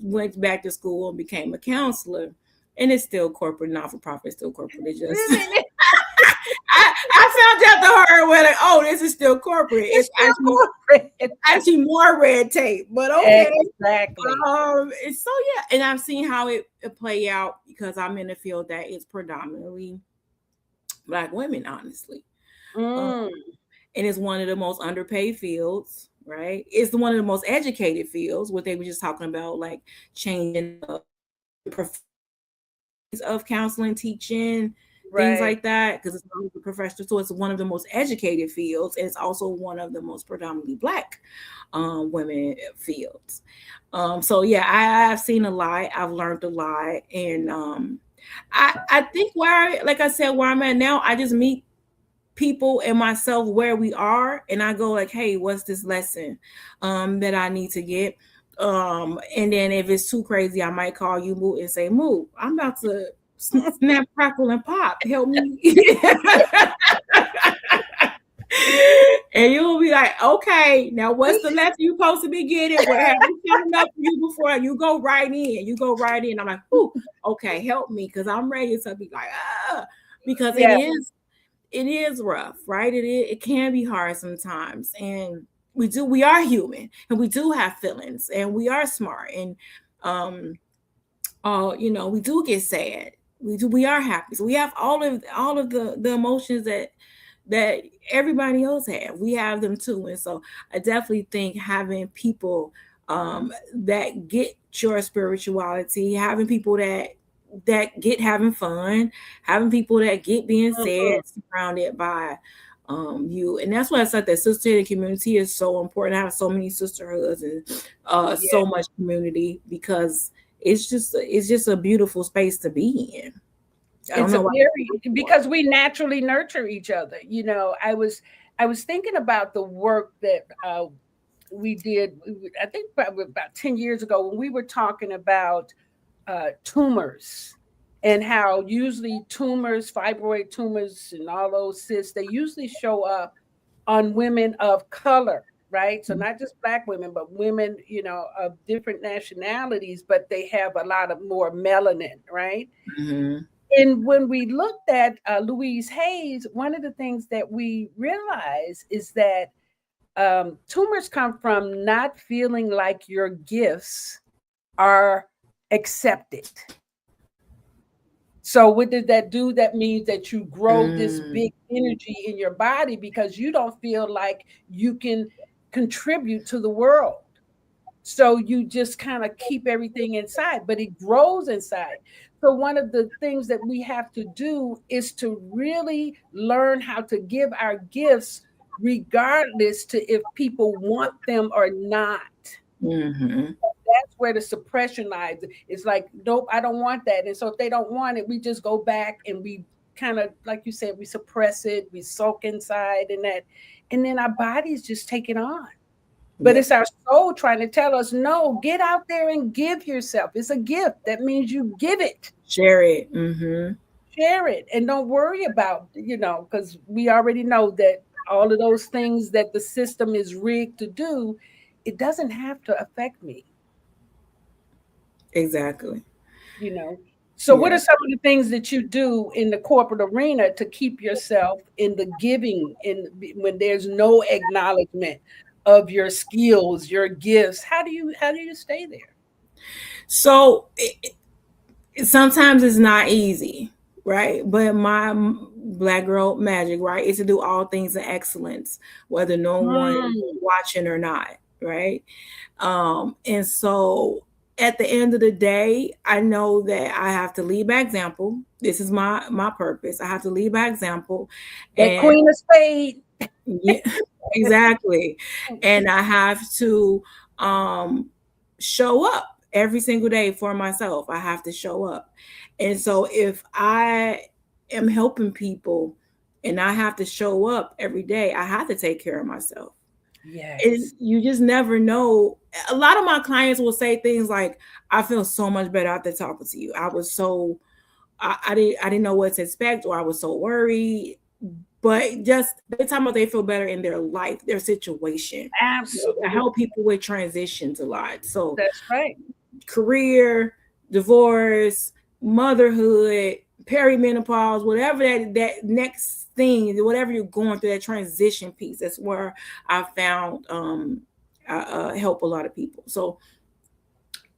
went back to school and became a counselor. And it's still corporate, not for profit, still corporate. It's just... I found out the hard way, like, oh, this is still corporate. It's actually more red tape, but okay. Exactly. So yeah, and I've seen how it play out because I'm in a field that is predominantly Black women, honestly. And it's one of the most underpaid fields, right? It's one of the most educated fields. What they were just talking about, like changing the professions of counseling, teaching, things like that, because it's not a professional. So it's one of the most educated fields. And it's also one of the most predominantly Black women fields. So yeah, I've seen a lot. I've learned a lot. And I think like I said, where I'm at now, I just meet people and myself where we are, and I go like, hey, what's this lesson that I need to get? And then if it's too crazy, I might call you, Moo, and say, Moo, I'm about to snap, crackle, and pop. Help me. And you'll be like, okay, now what's the lesson you're supposed to be getting? What have you coming up for you before you go right in? You go right in. I'm like, ooh, okay, help me, because I'm ready to be like, because it is rough, right? It can be hard sometimes, and we are human, and we do have feelings, and we are smart, and we do get sad. We are happy. So we have all of the emotions that everybody else have. We have them too. And so I definitely think having people that get your spirituality, having people that get having fun, having people that get being said, surrounded by you. And that's why I said that sisterhood community is so important. I have so many sisterhoods and so much community, because it's just a beautiful space to be in. Because we naturally nurture each other. I was thinking about the work that we did, I think probably about 10 years ago, when we were talking about tumors, and how usually tumors, fibroid tumors, and all those cysts, they usually show up on women of color, right? So not just Black women, but women, of different nationalities, but they have a lot of more melanin, right? Mm-hmm. And when we looked at Louise Hayes, one of the things that we realized is that tumors come from not feeling like your gifts are accepted. So what does that do? That means that you grow this big energy in your body because you don't feel like you can contribute to the world. So you just kind of keep everything inside, but it grows inside. So one of the things that we have to do is to really learn how to give our gifts regardless to if people want them or not. Mm-hmm. That's where the suppression lies. It's like, nope, I don't want that. And so if they don't want it, we just go back and we kind of, like you said, we suppress it, we sulk inside and that. And then our bodies just take it on. But it's our soul trying to tell us, no, get out there and give yourself. It's a gift. That means you give it. Share it. Mm-hmm. Share it. And don't worry about, because we already know that all of those things that the system is rigged to do, it doesn't have to affect me. Exactly. So what are some of the things that you do in the corporate arena to keep yourself in the giving, when there's no acknowledgement of your skills, your gifts? How do you stay there? So sometimes it's not easy, right? But my Black girl magic, right, is to do all things in excellence, whether no one is watching or not, right? And so at the end of the day, I know that I have to lead by example. This is my purpose. I have to lead by example. That Queen of Spades. Yeah, exactly. And I have to show up every single day for myself. I have to show up. And so if I am helping people and I have to show up every day, I have to take care of myself. Yes. And you just never know. A lot of my clients will say things like, I feel so much better after talking to you. I was so, I didn't know what to expect, or I was so worried. But just they talk about they feel better in their life, their situation. Absolutely. I help people with transitions a lot. So that's right. Career, divorce, motherhood, perimenopause, whatever that next thing, whatever you're going through, that transition piece, that's where I found I help a lot of people. So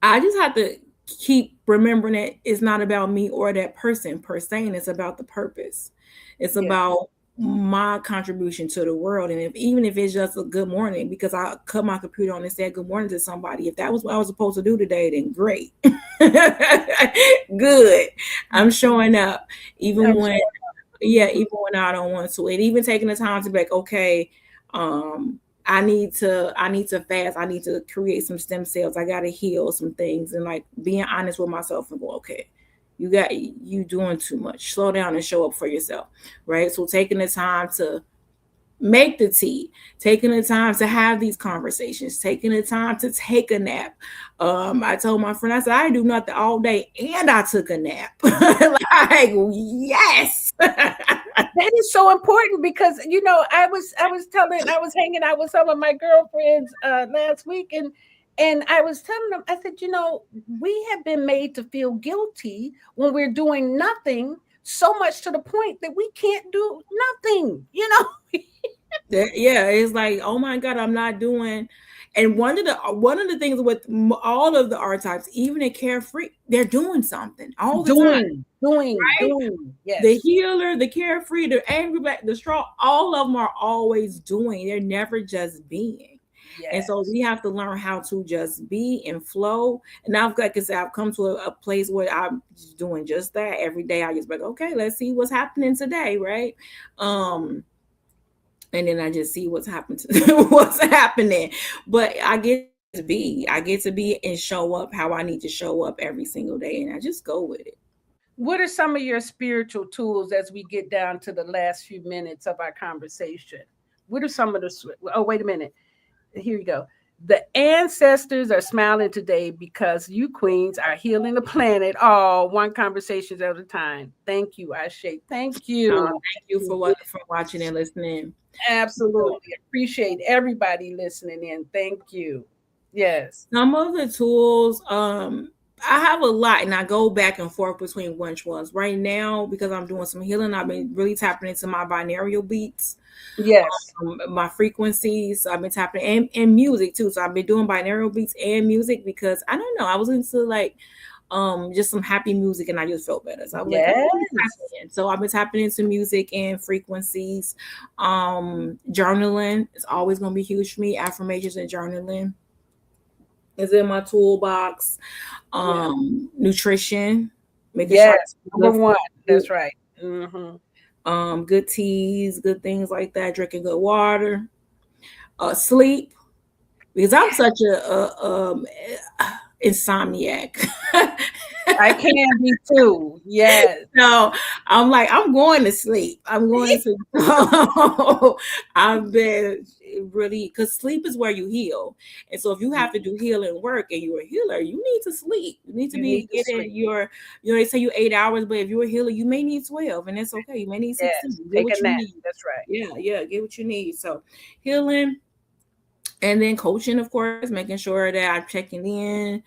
I just have to keep remembering that it's not about me or that person per se, and it's about the purpose. It's about my contribution to the world. And even if it's just a good morning, because I cut my computer on and said good morning to somebody, if that was what I was supposed to do today, then great. Good. I'm showing up. Even when Yeah, even when I don't want to, and even taking the time to be like, okay, I need to fast. I need to create some stem cells. I got to heal some things, and like being honest with myself and go, okay, you doing too much. Slow down and show up for yourself, right? So taking the time to make the tea, taking the time to have these conversations, taking the time to take a nap. I told my friend, I said, I do nothing all day and I took a nap. Like, yes. That is so important because I was hanging out with some of my girlfriends last week, and I was telling them, I said, we have been made to feel guilty when we're doing nothing, so much to the point that we can't do nothing, Yeah, it's like, oh my God, I'm not doing. And one of the things with all of the archetypes, even in Carefree, they're doing something all the time. Doing. Yes. The healer, the Carefree, the angry black, the strong, all of them are always doing. They're never just being. Yes. And so we have to learn how to just be and flow. And now, like I said, I've come to a place where I'm just doing just that every day. I just like, okay, let's see what's happening today, right? And then I just see what's happening. But I get to be and show up how I need to show up every single day, and I just go with it. What are some of your spiritual tools as we get down to the last few minutes of our conversation? What are some of the? Oh, wait a minute. Here you go. The ancestors are smiling today because you queens are healing the planet. Oh, one conversation at a time. Thank you, Ashe. Thank you. Thank you for watching and listening. Absolutely. Appreciate everybody listening in. Thank you. Yes. Some of the tools, I have a lot, and I go back and forth between which ones. Right now, because I'm doing some healing, I've been really tapping into my binaural beats. Yes. My frequencies. I've been tapping and music too. So I've been doing binaural beats and music because I don't know. I was into like just some happy music and I just felt better. So I was like, so I've been tapping into music and frequencies. Journaling is always gonna be huge for me. Affirmations and journaling is in my toolbox. Nutrition. Making sure number one. That's right. Mm-hmm. Good teas, good things like that, drinking good water, sleep, because I'm such a insomniac. I can be too. Yes. No, I'm like, I'm going to sleep. I've been really, because sleep is where you heal. And so if you have to do healing work and you're a healer, you need to sleep. You need to be getting your, they say you 8 hours, but if you're a healer, you may need 12, and that's okay. You may need 16. Take a nap. That's right. Yeah, get what you need. So healing, and then coaching, of course, making sure that I'm checking in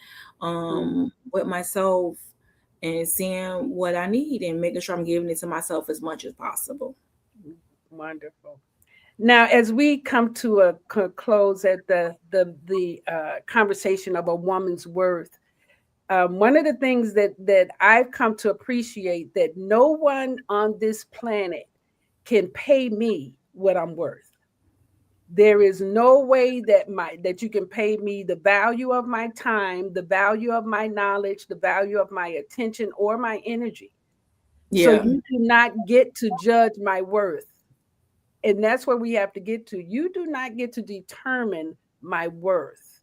with myself and seeing what I need and making sure I'm giving it to myself as much as possible. Wonderful. Now, as we come to a close at the conversation of a woman's worth, one of the things that I've come to appreciate, that no one on this planet can pay me what I'm worth. There is no way that you can pay me the value of my time, the value of my knowledge, the value of my attention or my energy. Yeah. So you do not get to judge my worth. And that's where we have to get to. You do not get to determine my worth.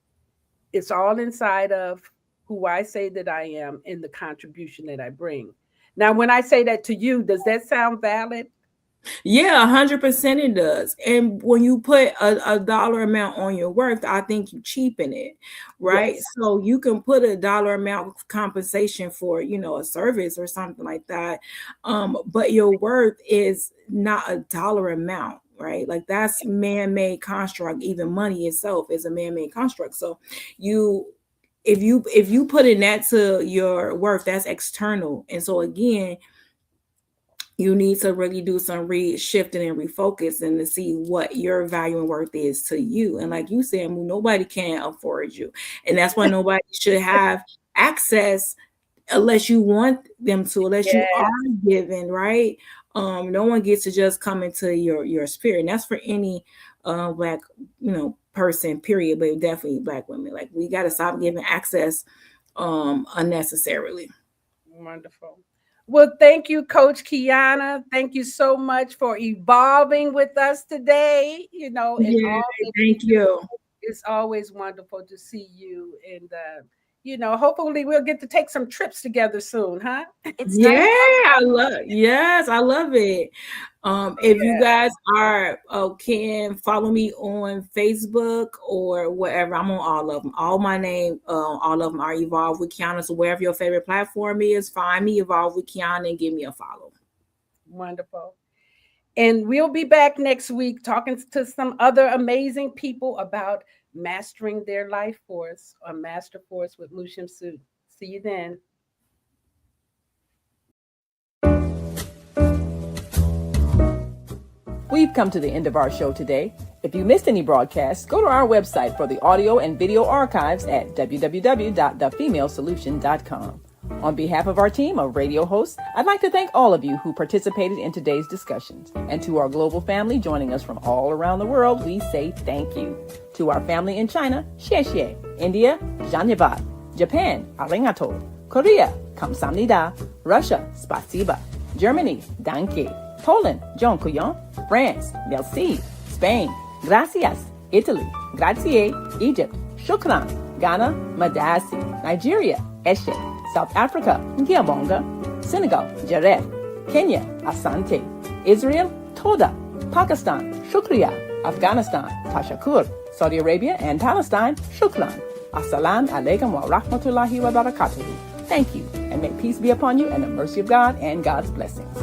It's all inside of who I say that I am and the contribution that I bring. Now, when I say that to you, does that sound valid? Yeah, 100% it does. And when you put a dollar amount on your worth, I think you cheapen it, right? Yes. So you can put a dollar amount of compensation for, a service or something like that. But your worth is not a dollar amount, right? Like that's man-made construct. Even money itself is a man-made construct. So if you put in that to your worth, that's external. And so again, you need to really do some shifting and refocusing to see what your value and worth is to you. And like you said, nobody can afford you. And that's why nobody should have access unless you want them to, unless you are given, right? No one gets to just come into your spirit. And that's for any Black, person, period, but definitely Black women. Like we got to stop giving access unnecessarily. Wonderful. Well, thank you, Coach Qiana. Thank you so much for evolving with us today. You know, and Yeah, all that thank you. It's always wonderful to see you. And, you know, hopefully we'll get to take some trips together soon, huh? It's Yeah, nice. I love it. If you guys can follow me on Facebook or wherever, I'm on all of them. All my name, all of them are Evolve with Qiana. So wherever your favorite platform is, find me, Evolve with Qiana, and give me a follow. Wonderful. And we'll be back next week talking to some other amazing people about mastering their life force or Master Force with Mushim Sut. See you then. We've come to the end of our show today. If you missed any broadcasts, go to our website for the audio and video archives at www.thefemalesolution.com. On behalf of our team of radio hosts, I'd like to thank all of you who participated in today's discussions. And to our global family joining us from all around the world, we say thank you. To our family in China, xie xie. India, zhanyavad. Japan, arigato. Korea, kamsamnida. Russia, spasiba. Germany, danke. Poland, dziękuję. France, merci. Spain, gracias. Italy, grazie. Egypt, shukran. Ghana, madasi. Nigeria, eshe. South Africa, Ngiabonga. Senegal, Jaref. Kenya, Asante. Israel, Toda. Pakistan, Shukriya. Afghanistan, Tashakur. Saudi Arabia and Palestine, Shukran. Assalamu alaikum wa rahmatullahi wa barakatuhu. Thank you, and may peace be upon you and the mercy of God and God's blessings.